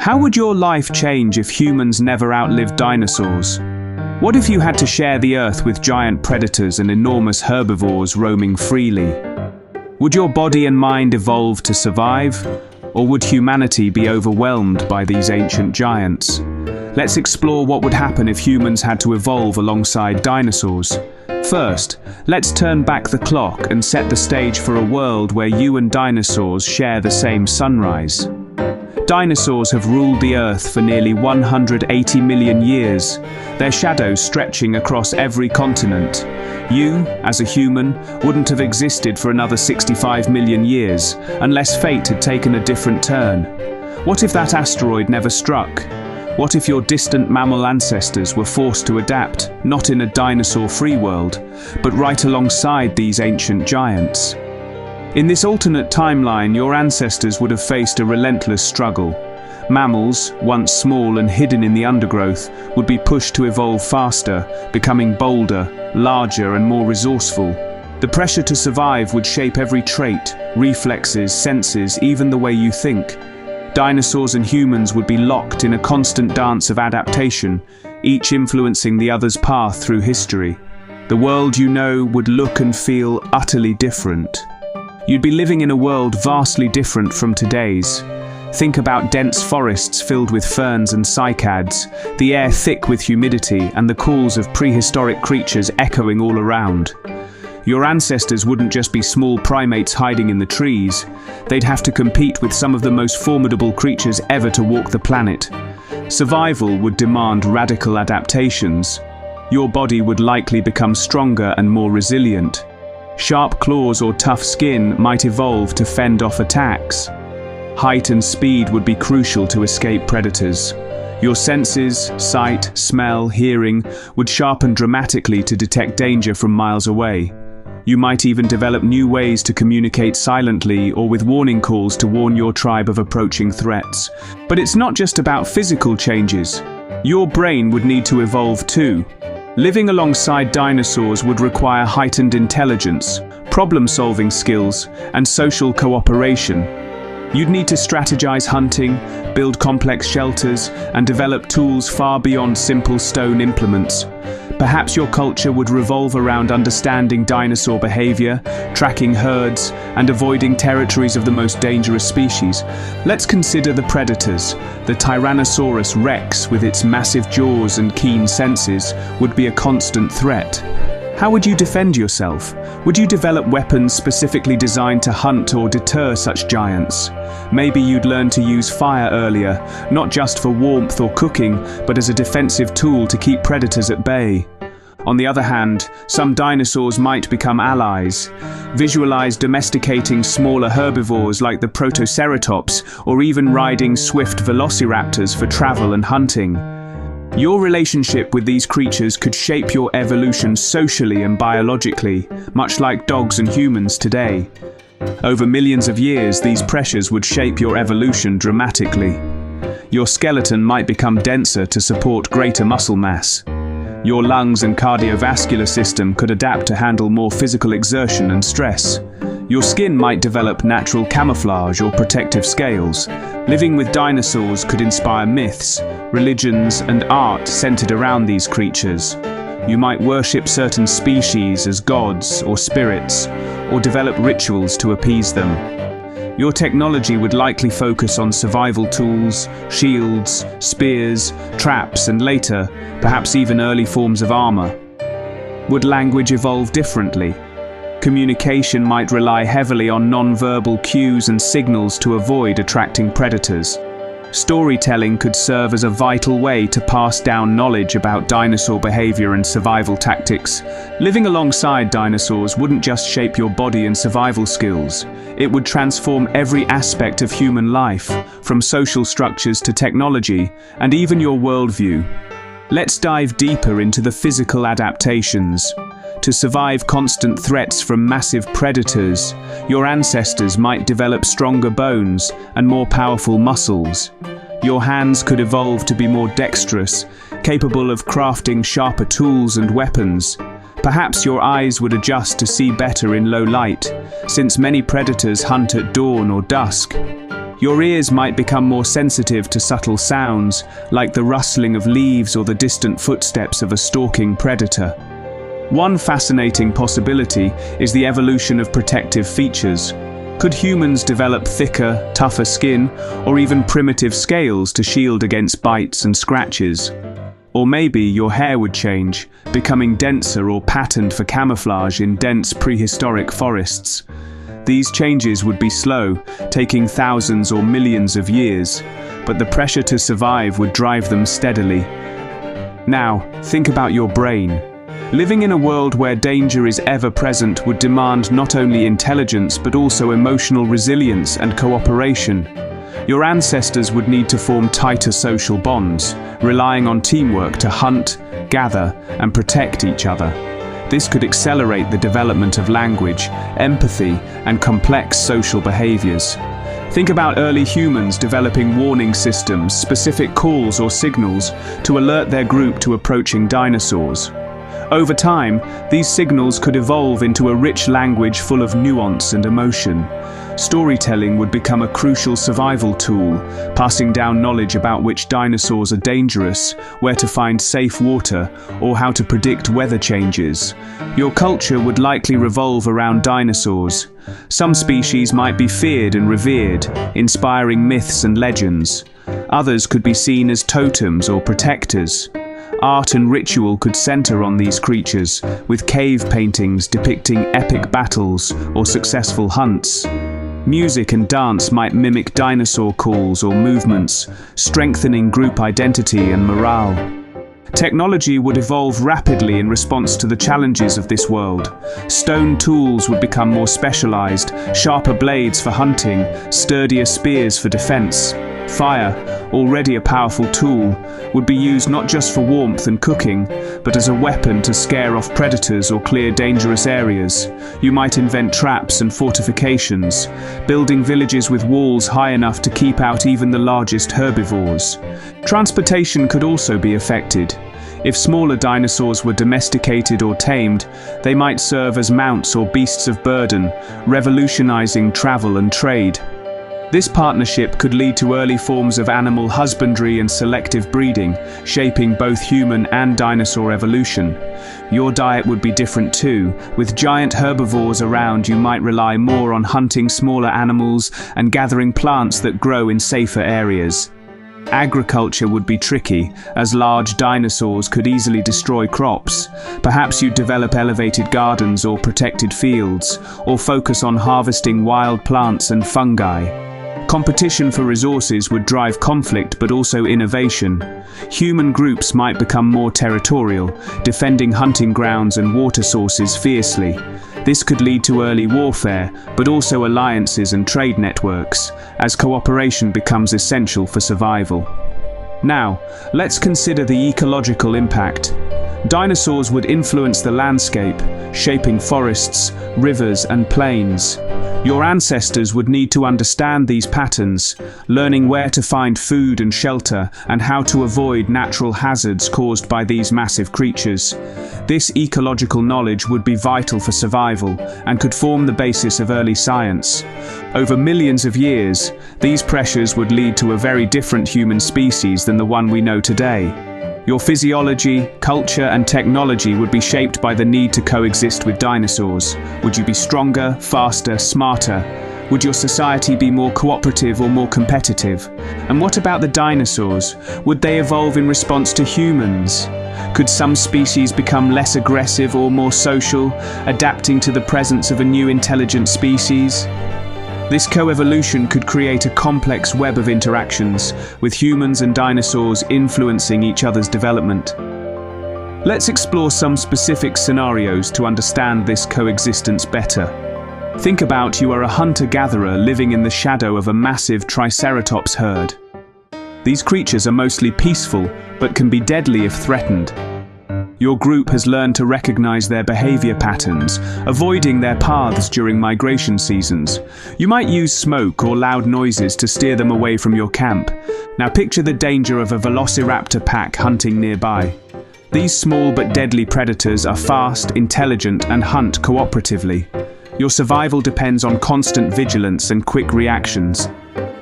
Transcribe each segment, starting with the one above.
How would your life change if humans never outlived dinosaurs? What if you had to share the Earth with giant predators and enormous herbivores roaming freely? Would your body and mind evolve to survive? Or would humanity be overwhelmed by these ancient giants? Let's explore what would happen if humans had to evolve alongside dinosaurs. First, let's turn back the clock and set the stage for a world where you and dinosaurs share the same sunrise. Dinosaurs have ruled the Earth for nearly 180 million years, their shadows stretching across every continent. You, as a human, wouldn't have existed for another 65 million years, unless fate had taken a different turn. What if that asteroid never struck? What if your distant mammal ancestors were forced to adapt, not in a dinosaur-free world, but right alongside these ancient giants? In this alternate timeline, your ancestors would have faced a relentless struggle. Mammals, once small and hidden in the undergrowth, would be pushed to evolve faster, becoming bolder, larger and more resourceful. The pressure to survive would shape every trait, reflexes, senses, even the way you think. Dinosaurs and humans would be locked in a constant dance of adaptation, each influencing the other's path through history. The world you know would look and feel utterly different. You'd be living in a world vastly different from today's. Think about dense forests filled with ferns and cycads, the air thick with humidity, and the calls of prehistoric creatures echoing all around. Your ancestors wouldn't just be small primates hiding in the trees. They'd have to compete with some of the most formidable creatures ever to walk the planet. Survival would demand radical adaptations. Your body would likely become stronger and more resilient. Sharp claws or tough skin might evolve to fend off attacks. Height and speed would be crucial to escape predators. Your senses, sight, smell, hearing, would sharpen dramatically to detect danger from miles away. You might even develop new ways to communicate silently or with warning calls to warn your tribe of approaching threats. But it's not just about physical changes. Your brain would need to evolve too. Living alongside dinosaurs would require heightened intelligence, problem-solving skills, and social cooperation. You'd need to strategize hunting, build complex shelters, and develop tools far beyond simple stone implements. Perhaps your culture would revolve around understanding dinosaur behavior, tracking herds, and avoiding territories of the most dangerous species. Let's consider the predators. The Tyrannosaurus rex, with its massive jaws and keen senses, would be a constant threat. How would you defend yourself? Would you develop weapons specifically designed to hunt or deter such giants? Maybe you'd learn to use fire earlier, not just for warmth or cooking, but as a defensive tool to keep predators at bay. On the other hand, some dinosaurs might become allies. Visualize domesticating smaller herbivores like the Protoceratops, or even riding swift velociraptors for travel and hunting. Your relationship with these creatures could shape your evolution socially and biologically, much like dogs and humans today. Over millions of years, these pressures would shape your evolution dramatically. Your skeleton might become denser to support greater muscle mass. Your lungs and cardiovascular system could adapt to handle more physical exertion and stress. Your skin might develop natural camouflage or protective scales. Living with dinosaurs could inspire myths, religions, and art centered around these creatures. You might worship certain species as gods or spirits, or develop rituals to appease them. Your technology would likely focus on survival tools, shields, spears, traps, and later, perhaps even early forms of armor. Would language evolve differently? Communication might rely heavily on non-verbal cues and signals to avoid attracting predators. Storytelling could serve as a vital way to pass down knowledge about dinosaur behavior and survival tactics. Living alongside dinosaurs wouldn't just shape your body and survival skills. It would transform every aspect of human life, from social structures to technology, and even your worldview. Let's dive deeper into the physical adaptations. To survive constant threats from massive predators, your ancestors might develop stronger bones and more powerful muscles. Your hands could evolve to be more dexterous, capable of crafting sharper tools and weapons. Perhaps your eyes would adjust to see better in low light, since many predators hunt at dawn or dusk. Your ears might become more sensitive to subtle sounds, like the rustling of leaves or the distant footsteps of a stalking predator. One fascinating possibility is the evolution of protective features. Could humans develop thicker, tougher skin, or even primitive scales to shield against bites and scratches? Or maybe your hair would change, becoming denser or patterned for camouflage in dense prehistoric forests. These changes would be slow, taking thousands or millions of years, but the pressure to survive would drive them steadily. Now, think about your brain. Living in a world where danger is ever present would demand not only intelligence but also emotional resilience and cooperation. Your ancestors would need to form tighter social bonds, relying on teamwork to hunt, gather, and protect each other. This could accelerate the development of language, empathy, and complex social behaviors. Think about early humans developing warning systems, specific calls or signals to alert their group to approaching dinosaurs. Over time, these signals could evolve into a rich language full of nuance and emotion. Storytelling would become a crucial survival tool, passing down knowledge about which dinosaurs are dangerous, where to find safe water, or how to predict weather changes. Your culture would likely revolve around dinosaurs. Some species might be feared and revered, inspiring myths and legends. Others could be seen as totems or protectors. Art and ritual could center on these creatures, with cave paintings depicting epic battles or successful hunts. Music and dance might mimic dinosaur calls or movements, strengthening group identity and morale. Technology would evolve rapidly in response to the challenges of this world. Stone tools would become more specialized, sharper blades for hunting, sturdier spears for defense. Fire, already a powerful tool, would be used not just for warmth and cooking, but as a weapon to scare off predators or clear dangerous areas. You might invent traps and fortifications, building villages with walls high enough to keep out even the largest herbivores. Transportation could also be affected. If smaller dinosaurs were domesticated or tamed, they might serve as mounts or beasts of burden, revolutionizing travel and trade. This partnership could lead to early forms of animal husbandry and selective breeding, shaping both human and dinosaur evolution. Your diet would be different too. With giant herbivores around, you might rely more on hunting smaller animals and gathering plants that grow in safer areas. Agriculture would be tricky, as large dinosaurs could easily destroy crops. Perhaps you'd develop elevated gardens or protected fields, or focus on harvesting wild plants and fungi. Competition for resources would drive conflict but also innovation. Human groups might become more territorial, defending hunting grounds and water sources fiercely. This could lead to early warfare, but also alliances and trade networks, as cooperation becomes essential for survival. Now, let's consider the ecological impact. Dinosaurs would influence the landscape, shaping forests, rivers, and plains. Your ancestors would need to understand these patterns, learning where to find food and shelter and how to avoid natural hazards caused by these massive creatures. This ecological knowledge would be vital for survival and could form the basis of early science. Over millions of years, these pressures would lead to a very different human species than the one we know today. Your physiology, culture, and technology would be shaped by the need to coexist with dinosaurs. Would you be stronger, faster, smarter? Would your society be more cooperative or more competitive? And what about the dinosaurs? Would they evolve in response to humans? Could some species become less aggressive or more social, adapting to the presence of a new intelligent species? This coevolution could create a complex web of interactions, with humans and dinosaurs influencing each other's development. Let's explore some specific scenarios to understand this coexistence better. Think about you are a hunter-gatherer living in the shadow of a massive Triceratops herd. These creatures are mostly peaceful, but can be deadly if threatened. Your group has learned to recognize their behavior patterns, avoiding their paths during migration seasons. You might use smoke or loud noises to steer them away from your camp. Now picture the danger of a velociraptor pack hunting nearby. These small but deadly predators are fast, intelligent, and hunt cooperatively. Your survival depends on constant vigilance and quick reactions.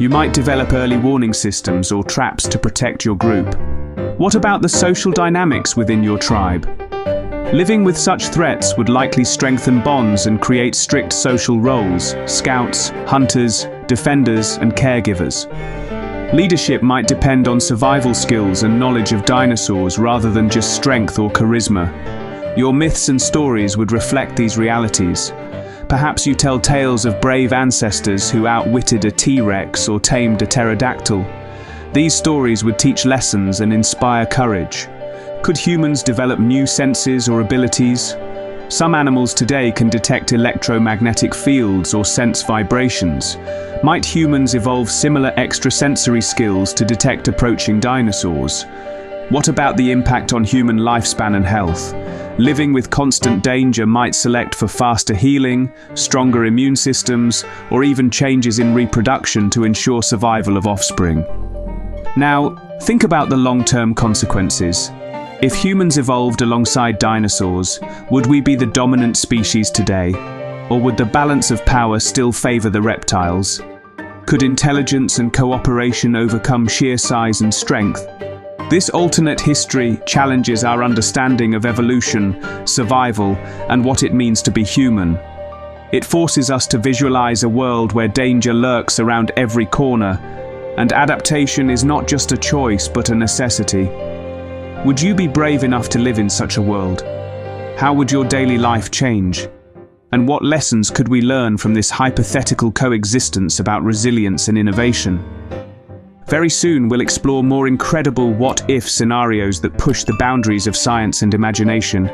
You might develop early warning systems or traps to protect your group. What about the social dynamics within your tribe? Living with such threats would likely strengthen bonds and create strict social roles: scouts, hunters, defenders, and caregivers. Leadership might depend on survival skills and knowledge of dinosaurs rather than just strength or charisma. Your myths and stories would reflect these realities. Perhaps you tell tales of brave ancestors who outwitted a T-Rex or tamed a pterodactyl. These stories would teach lessons and inspire courage. Could humans develop new senses or abilities? Some animals today can detect electromagnetic fields or sense vibrations. Might humans evolve similar extrasensory skills to detect approaching dinosaurs? What about the impact on human lifespan and health? Living with constant danger might select for faster healing, stronger immune systems, or even changes in reproduction to ensure survival of offspring. Now, think about the long-term consequences. If humans evolved alongside dinosaurs, would we be the dominant species today? Or would the balance of power still favor the reptiles? Could intelligence and cooperation overcome sheer size and strength? This alternate history challenges our understanding of evolution, survival, and what it means to be human. It forces us to visualize a world where danger lurks around every corner, and adaptation is not just a choice but a necessity. Would you be brave enough to live in such a world? How would your daily life change? And what lessons could we learn from this hypothetical coexistence about resilience and innovation? Very soon we'll explore more incredible what-if scenarios that push the boundaries of science and imagination.